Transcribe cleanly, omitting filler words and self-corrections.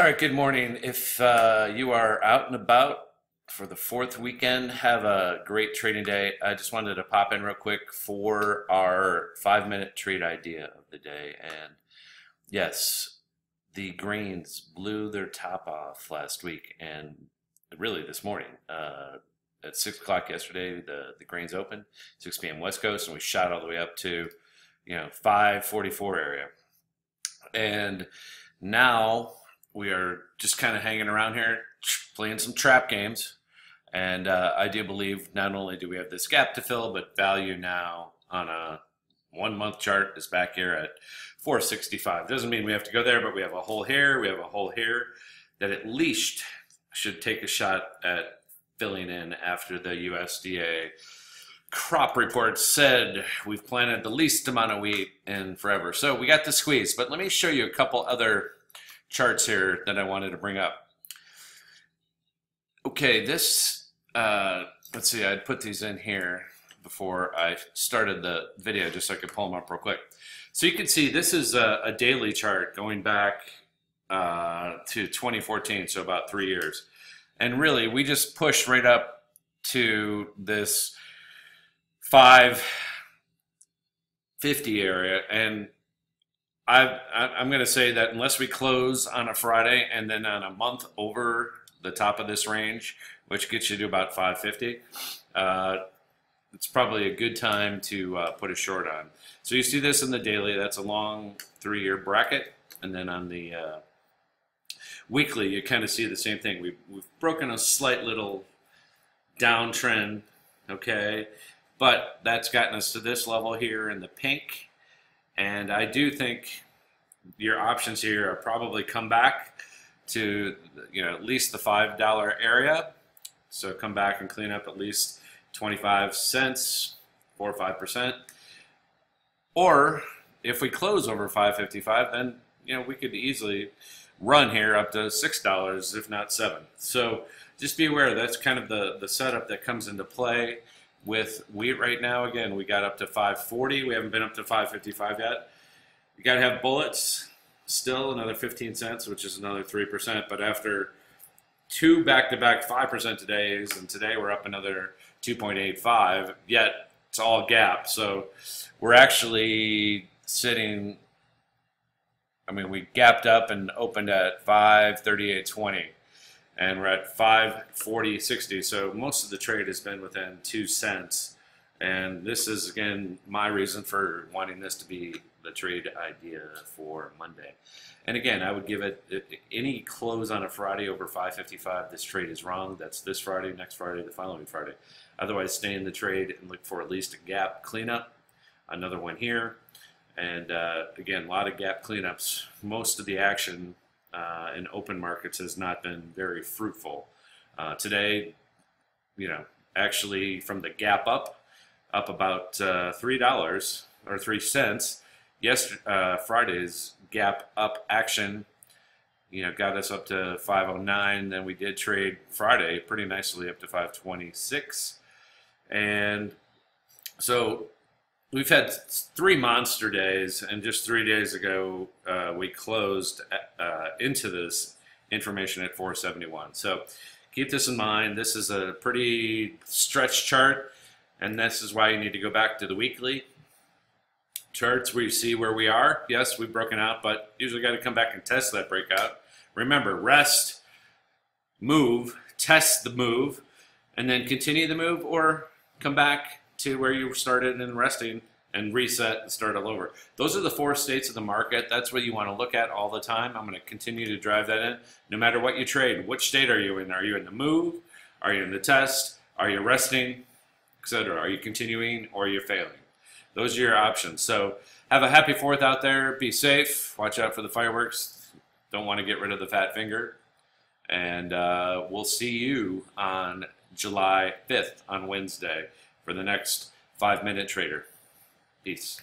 All right, good morning. If you are out and about for the fourth weekend, have a great trading day. I just wanted to pop in real quick for our 5-minute trade idea of the day. And yes, the grains blew their top off last week and really this morning. At 6 o'clock yesterday, the grains opened, 6 p.m. West Coast, and we shot all the way up to 544 area. And now we are just kind of hanging around here, playing some trap games. And I do believe not only do we have this gap to fill, but value now on a 1-month chart is back here at 465. Doesn't mean we have to go there, but we have a hole here, we have a hole here that at least should take a shot at filling in after the USDA crop report said we've planted the least amount of wheat in forever. So we got the squeeze, but let me show you a couple other charts here that I wanted to bring up. Okay, this, let's see, I'd put these in here before I started the video just so I could pull them up real quick. So you can see this is a daily chart going back to 2014, so about 3 years. And really, we just pushed right up to this 550 area, and I'm going to say that unless we close on a Friday and then on a month over the top of this range, which gets you to about 550, it's probably a good time to put a short on. So you see this in the daily, that's a long 3-year bracket, and then on the weekly, you kind of see the same thing. We've broken a slight little downtrend, okay, but that's gotten us to this level here in the pink. And I do think your options here are probably come back to at least the $5 area. So come back and clean up at least 25 cents, 4 or 5%. Or if we close over 555, then we could easily run here up to $6, if not $7. So just be aware that's kind of the setup that comes into play with wheat right now. Again, we got up to 540. We haven't been up to 555 yet. You got to have bullets. Still another 15 cents, which is another 3%. But after 2 back-to-back 5% todays, and today we're up another 2.85, yet it's all gap. So we're actually sitting, we gapped up and opened at 538.20. And we're at 540.60, so most of the trade has been within 2 cents. And this is, again, my reason for wanting this to be the trade idea for Monday. And again, I would give it any close on a Friday over 555. This trade is wrong. That's this Friday, next Friday, the following Friday. Otherwise, stay in the trade and look for at least a gap cleanup. Another one here. And again, a lot of gap cleanups. Most of the action in open markets has not been very fruitful. Today, actually from the gap up about $3 or 3 cents. Friday's gap up action, got us up to 509. Then we did trade Friday pretty nicely up to 526. And so we've had 3 monster days, and just 3 days ago we closed into this information at 471. So keep this in mind. This is a pretty stretched chart, and this is why you need to go back to the weekly charts where you see where we are. Yes, we've broken out, but usually got to come back and test that breakout. Remember, rest, move, test the move, and then continue the move, or come back to where you started and resting and reset and start all over. Those are the 4 states of the market. That's what you want to look at all the time. I'm going to continue to drive that in. No matter what you trade, which state are you in? Are you in the move? Are you in the test? Are you resting? Etc. Are you continuing or are you failing? Those are your options. So have a happy 4th out there. Be safe. Watch out for the fireworks. Don't want to get rid of the fat finger. And we'll see you on July 5th on Wednesday for the next 5-minute trader. Peace.